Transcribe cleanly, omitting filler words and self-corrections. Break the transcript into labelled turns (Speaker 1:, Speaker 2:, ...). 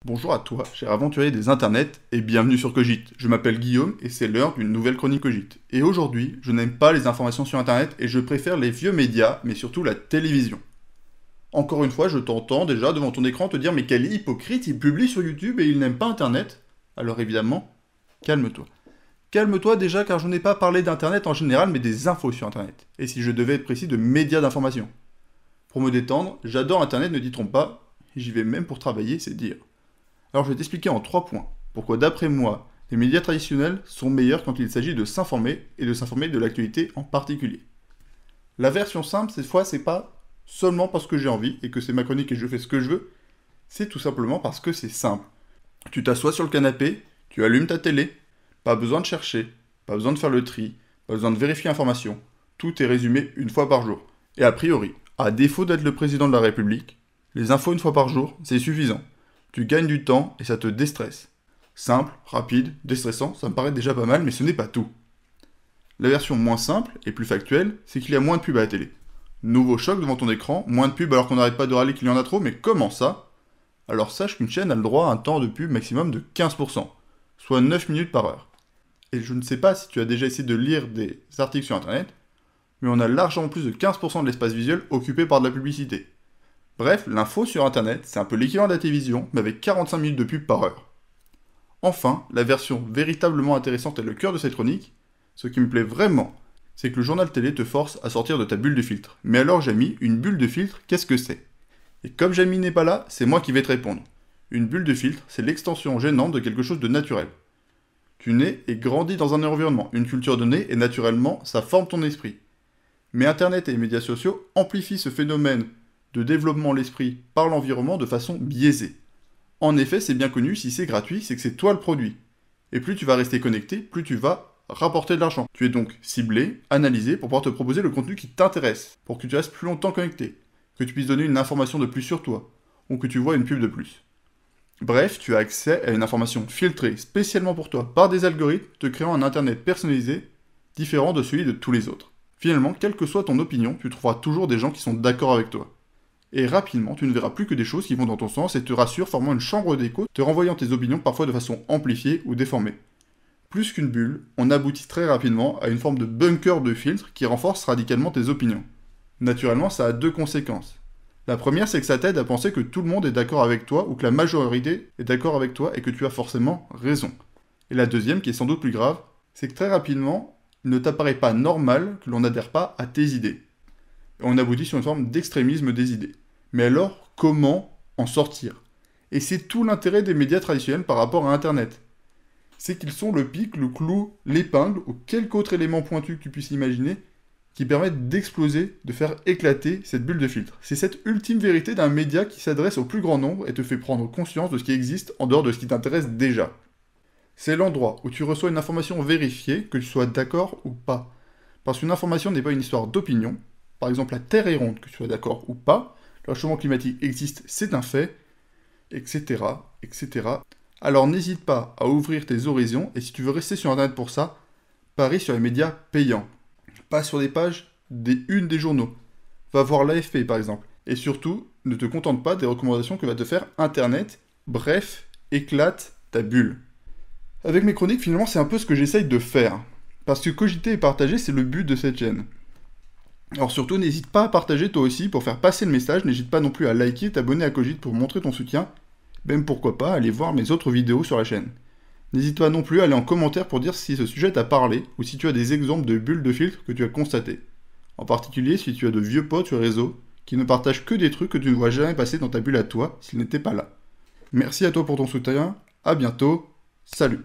Speaker 1: Bonjour à toi, cher aventurier des internets, et bienvenue sur Cogite. Je m'appelle Guillaume et c'est l'heure d'une nouvelle chronique Cogite. Et aujourd'hui, je n'aime pas les informations sur internet et je préfère les vieux médias, mais surtout la télévision. Encore une fois, je t'entends déjà devant ton écran te dire mais quel hypocrite, il publie sur YouTube et il n'aime pas internet. Alors évidemment, calme-toi. Calme-toi déjà car je n'ai pas parlé d'internet en général mais des infos sur internet. Et si je devais être précis, de médias d'information. Pour me détendre, j'adore internet, ne t'y trompe pas, j'y vais même pour travailler, c'est dire. Alors je vais t'expliquer en 3 points pourquoi d'après moi, les médias traditionnels sont meilleurs quand il s'agit de s'informer et de s'informer de l'actualité en particulier. La version simple, cette fois, c'est pas seulement parce que j'ai envie et que c'est ma chronique et je fais ce que je veux, c'est tout simplement parce que c'est simple. Tu t'assois sur le canapé, tu allumes ta télé, pas besoin de chercher, pas besoin de faire le tri, pas besoin de vérifier l'information, tout est résumé une fois par jour. Et a priori, à défaut d'être le président de la République, les infos une fois par jour, c'est suffisant. Tu gagnes du temps et ça te déstresse. Simple, rapide, déstressant, ça me paraît déjà pas mal, mais ce n'est pas tout. La version moins simple et plus factuelle, c'est qu'il y a moins de pubs à la télé. Nouveau choc devant ton écran, moins de pubs alors qu'on n'arrête pas de râler qu'il y en a trop, mais comment ça? Alors sache qu'une chaîne a le droit à un temps de pub maximum de 15%, soit 9 minutes par heure. Et je ne sais pas si tu as déjà essayé de lire des articles sur internet, mais on a largement plus de 15% de l'espace visuel occupé par de la publicité. Bref, l'info sur internet, c'est un peu l'équivalent de la télévision, mais avec 45 minutes de pub par heure. Enfin, la version véritablement intéressante et le cœur de cette chronique, ce qui me plaît vraiment, c'est que le journal télé te force à sortir de ta bulle de filtre. Mais alors Jamy, une bulle de filtre, qu'est-ce que c'est? Et comme Jamy n'est pas là, c'est moi qui vais te répondre. Une bulle de filtre, c'est l'extension gênante de quelque chose de naturel. Tu nais et grandis dans un environnement, une culture donnée, et naturellement, ça forme ton esprit. Mais internet et les médias sociaux amplifient ce phénomène de développement de l'esprit par l'environnement de façon biaisée. En effet, c'est bien connu, si c'est gratuit, c'est que c'est toi le produit. Et plus tu vas rester connecté, plus tu vas rapporter de l'argent. Tu es donc ciblé, analysé pour pouvoir te proposer le contenu qui t'intéresse, pour que tu restes plus longtemps connecté, que tu puisses donner une information de plus sur toi, ou que tu vois une pub de plus. Bref, tu as accès à une information filtrée spécialement pour toi par des algorithmes, te créant un internet personnalisé, différent de celui de tous les autres. Finalement, quelle que soit ton opinion, tu trouveras toujours des gens qui sont d'accord avec toi. Et rapidement, tu ne verras plus que des choses qui vont dans ton sens et te rassurent, formant une chambre d'écho, te renvoyant tes opinions parfois de façon amplifiée ou déformée. Plus qu'une bulle, on aboutit très rapidement à une forme de bunker de filtre qui renforce radicalement tes opinions. Naturellement, ça a 2 conséquences. La première, c'est que ça t'aide à penser que tout le monde est d'accord avec toi ou que la majorité est d'accord avec toi et que tu as forcément raison. Et la deuxième, qui est sans doute plus grave, c'est que très rapidement, il ne t'apparaît pas normal que l'on n'adhère pas à tes idées. Et on aboutit sur une forme d'extrémisme des idées. Mais alors, comment en sortir? Et c'est tout l'intérêt des médias traditionnels par rapport à Internet. C'est qu'ils sont le pic, le clou, l'épingle, ou quelque autre élément pointu que tu puisses imaginer, qui permettent d'exploser, de faire éclater cette bulle de filtre. C'est cette ultime vérité d'un média qui s'adresse au plus grand nombre et te fait prendre conscience de ce qui existe en dehors de ce qui t'intéresse déjà. C'est l'endroit où tu reçois une information vérifiée, que tu sois d'accord ou pas. Parce qu'une information n'est pas une histoire d'opinion. Par exemple, la Terre est ronde, que tu sois d'accord ou pas. Le réchauffement climatique existe, c'est un fait, etc., etc. Alors n'hésite pas à ouvrir tes horizons, et si tu veux rester sur Internet pour ça, parie sur les médias payants. Pas sur des pages des unes des journaux. Va voir l'AFP par exemple. Et surtout, ne te contente pas des recommandations que va te faire Internet. Bref, éclate ta bulle. Avec mes chroniques, finalement, c'est un peu ce que j'essaye de faire. Parce que cogiter et partager, c'est le but de cette chaîne. Alors surtout, n'hésite pas à partager toi aussi pour faire passer le message, n'hésite pas non plus à liker, t'abonner à Cogite pour montrer ton soutien, même pourquoi pas aller voir mes autres vidéos sur la chaîne. N'hésite pas non plus à aller en commentaire pour dire si ce sujet t'a parlé, ou si tu as des exemples de bulles de filtre que tu as constatés. En particulier si tu as de vieux potes sur les réseaux, qui ne partagent que des trucs que tu ne vois jamais passer dans ta bulle à toi, s'ils n'étaient pas là. Merci à toi pour ton soutien, à bientôt, salut.